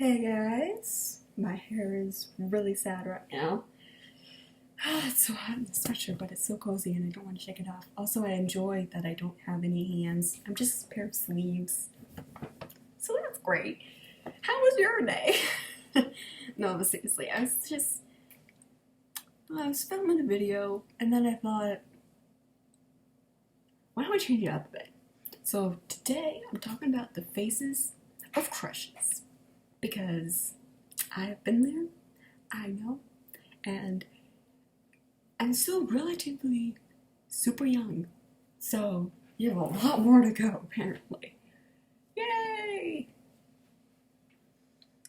Hey guys, my hair is really sad right now. It's so hot in the sweatshirt, but it's so cozy and I don't want to shake it off. Also, I enjoy that I don't have any hands. I'm just a pair of sleeves. So that's great. How was your day? No, but seriously, I was filming a video and then I thought, why don't I change it up a bit? So today I'm talking about the faces of crushes because I've been there, I know, and I'm still relatively super young, so you have a lot more to go, apparently. Yay!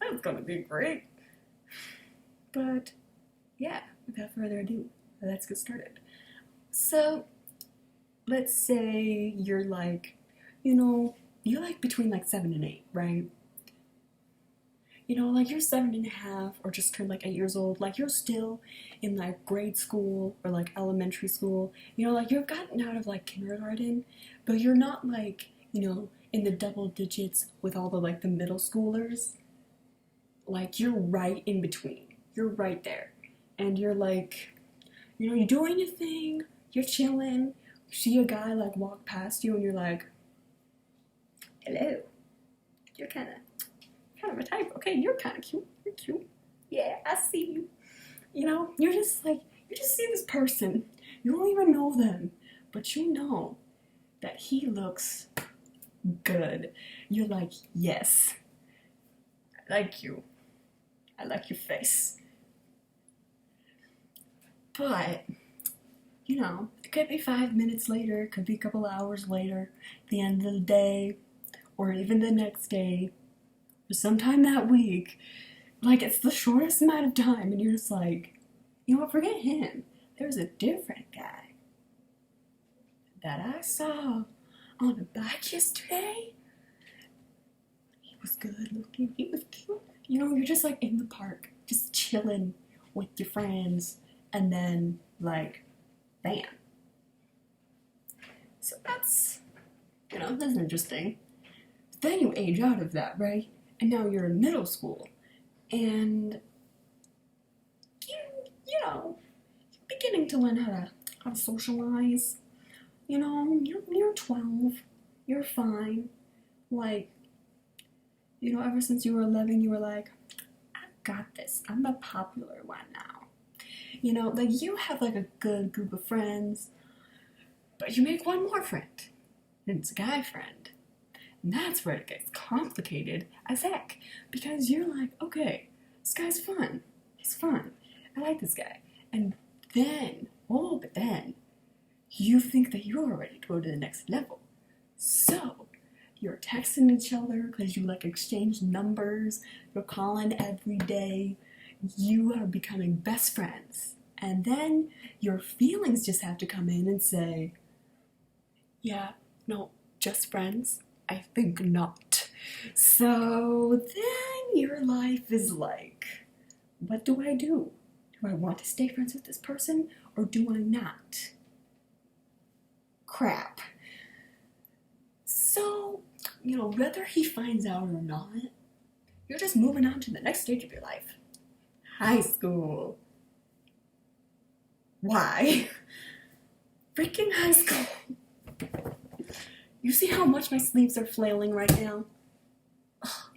That's gonna be great. But yeah, without further ado, let's get started. So, let's say you're like between like 7 and 8, right? Like you're 7 and a half or just turned like 8 years old, like you're still in like grade school or like elementary school, like you've gotten out of like kindergarten, but you're not like, in the double digits with all the like the middle schoolers. Like you're right in between. You're right there. And you're like, you're doing your thing, you're chilling, you see a guy like walk past you and you're like, hello, you're kind of a type. Okay, you're kind of cute. You're cute. Yeah, I see you. You're just like, you just see this person. You don't even know them, but you know that he looks good. You're like, yes, I like you. I like your face. But, it could be 5 minutes later, it could be a couple hours later, the end of the day, or even the next day, or sometime that week. Like, it's the shortest amount of time, and you're just like, forget him. There's a different guy that I saw on a bike yesterday. He was good looking. He was cute. You're just like in the park, just chilling with your friends, and then, like, bam. So that's interesting. Then you age out of that, right? And now you're in middle school. And you're beginning to learn how to socialize. You're 12. You're fine. Like, ever since you were 11, you were like, I've got this. I'm the popular one now. Like you have like a good group of friends, but you make one more friend. And it's a guy friend. And that's where it gets complicated as heck. Because you're like, okay, this guy's fun. He's fun. I like this guy. And then, but then, you think that you're ready to go to the next level. So, you're texting each other because you like exchange numbers. You're calling every day. You are becoming best friends. And then your feelings just have to come in and say, yeah, no, just friends? I think not. So then your life is like, what do I do? Do I want to stay friends with this person or do I not? Crap. So, whether he finds out or not, you're just moving on to the next stage of your life. High school. Why? Freaking high school. You see how much my sleeves are flailing right now? Ugh.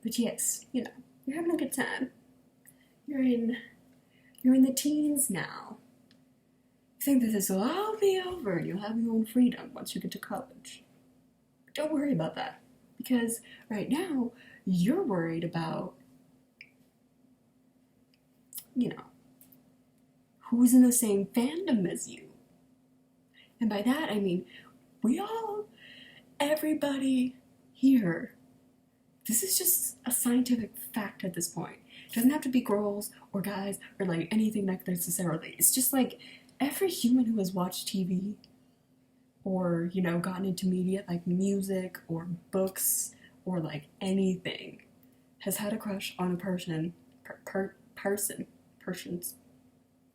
But yes, you're having a good time. You're in the teens now. You think that this will all be over and you'll have your own freedom once you get to college. But don't worry about that. Because right now, you're worried about, who's in the same fandom as you. And by that, I mean, everybody here, this is just a scientific fact at this point. It doesn't have to be girls or guys or like anything like necessarily. It's just like every human who has watched TV or, gotten into media like music or books or like anything has had a crush on a persons.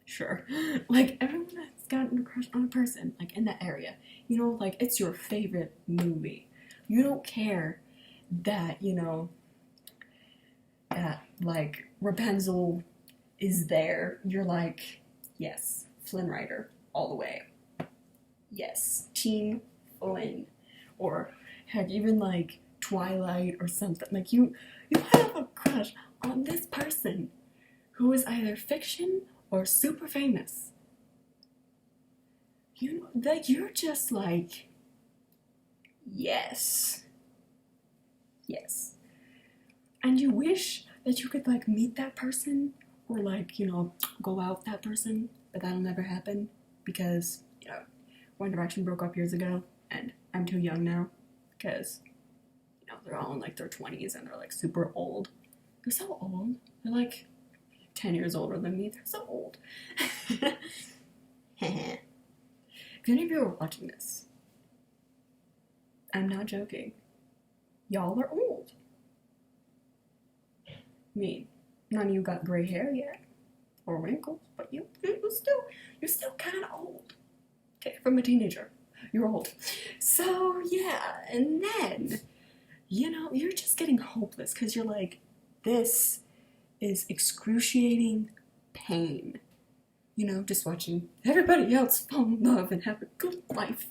Sure. Like, everyone has gotten a crush on a person, like, in that area. Like, it's your favorite movie. You don't care that, you know, that, like, Rapunzel is there, you're like, yes, Flynn Rider, all the way. Yes, Team Flynn. Or heck, even like Twilight or something. Like you have a crush on this person who is either fiction or super famous. You know, like you're just like, yes, yes. And you wish that you could like meet that person or like, you know, go out with that person, but that'll never happen because, you know, One Direction broke up years ago and I'm too young now because, you know, they're all in like their 20s and they're like super old. They're so old. They're like 10 years older than me. They're so old. If any of you are watching this, I'm not joking. Y'all are old. I mean, none of you got gray hair yet or wrinkles, but you're still kind of old. Take it from a teenager. You're old. So yeah, and then, you know, you're just getting hopeless because you're like, this is excruciating pain. You know, just watching everybody else fall in love and have a good life.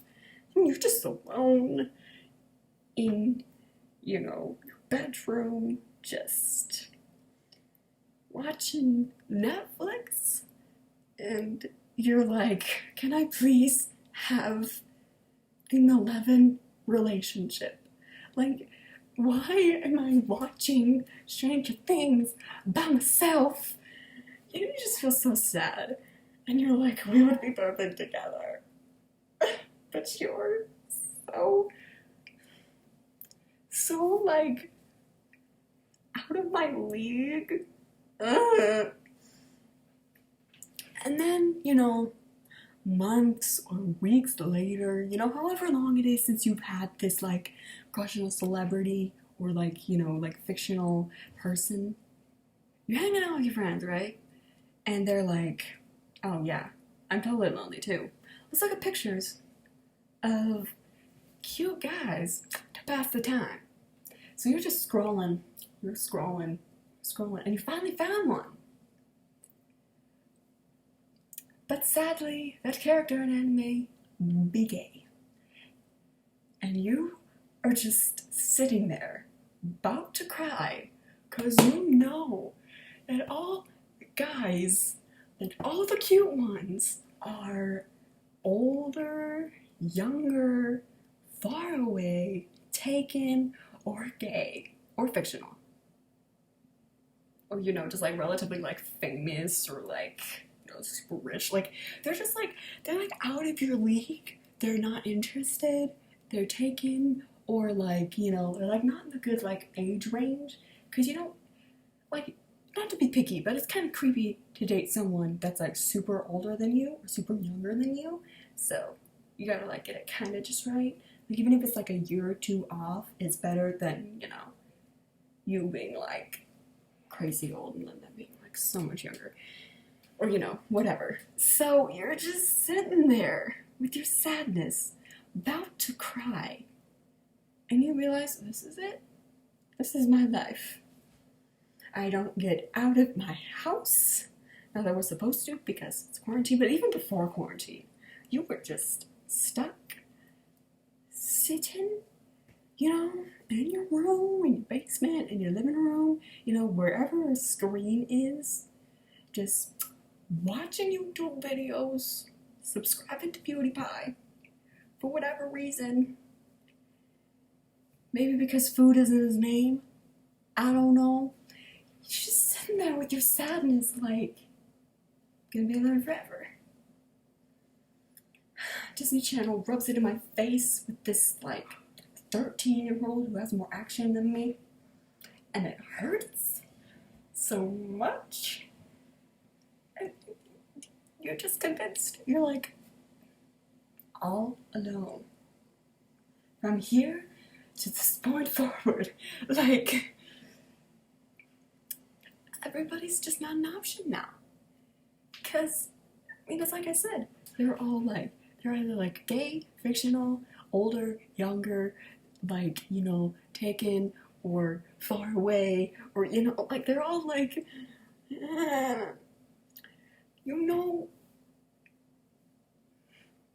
And you're just alone in, you know, your bedroom, just watching Netflix. And you're like, can I please have the malevolent relationship? Like, why am I watching Stranger Things by myself? You just feel so sad. And you're like, we would be perfect together. But you're so like, out of my league. Ugh. And then, you know, months or weeks later, you know, however long it is since you've had this like crush on a celebrity or like, you know, like fictional person, you're hanging out with your friends, right? And they're like, oh yeah, I'm totally lonely too. Let's look at pictures of cute guys to pass the time. So you're just scrolling, and you finally found one. But sadly, that character in anime be gay. And you are just sitting there, about to cry, because you know that all guys, that all the cute ones, are older, younger, far away, taken, or gay, or fictional. Or, you know, just like relatively like famous or like, you know, super rich. Like, they're just like, they're like out of your league. They're not interested. They're taken, or like, you know, they're like not in the good like age range. Because you don't, like, not to be picky, but it's kind of creepy to date someone that's like super older than you or super younger than you. So you gotta like get it kind of just right. Like, even if it's like a year or two off, it's better than, you know, you being like crazy old and then them being like so much younger. Or, you know, whatever. So you're just sitting there with your sadness, about to cry. And you realize, this is it. This is my life. I don't get out of my house. Now that we're supposed to because it's quarantine, but even before quarantine, you were just stuck, sitting, you know, in your room, in your basement, in your living room, you know, wherever a screen is, just watching YouTube videos, subscribing to PewDiePie, for whatever reason. Maybe because food isn't his name. I don't know. You're just sitting there with your sadness, like, gonna be alone forever. Disney Channel rubs it in my face with this, like, 13-year-old who has more action than me. And it hurts so much. And you're just convinced. You're like, all alone. From here to this point forward, like, everybody's just not an option now. Because, I mean, it's like I said, they're all like, they're either like gay, fictional, older, younger, like, you know, taken, or far away, or, you know, like, they're all like, you know,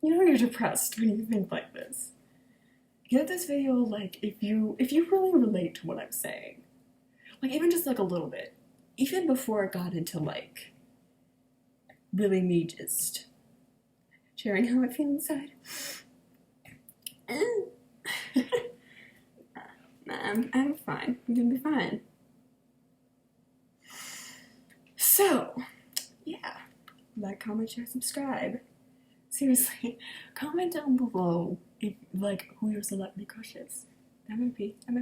you're depressed when you think like this. Give this video, like, if you really relate to what I'm saying, like, even just like a little bit, even before it got into like really me just sharing how I feel inside. I'm fine. I'm gonna be fine. So, yeah, like, comment, share, subscribe. Seriously, comment down below if, like, who your celebrity crush is. That might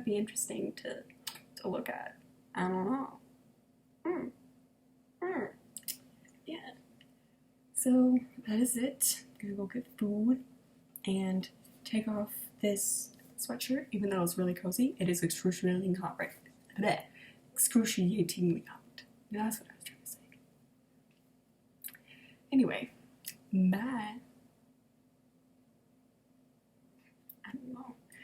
be interesting to look at. I don't know. Yeah. So that is it. I'm gonna go get food and take off this sweatshirt, even though it's really cozy. It is excruciatingly hot right now. Bleh. Excruciatingly hot. That's what I was trying to say. Anyway, bye.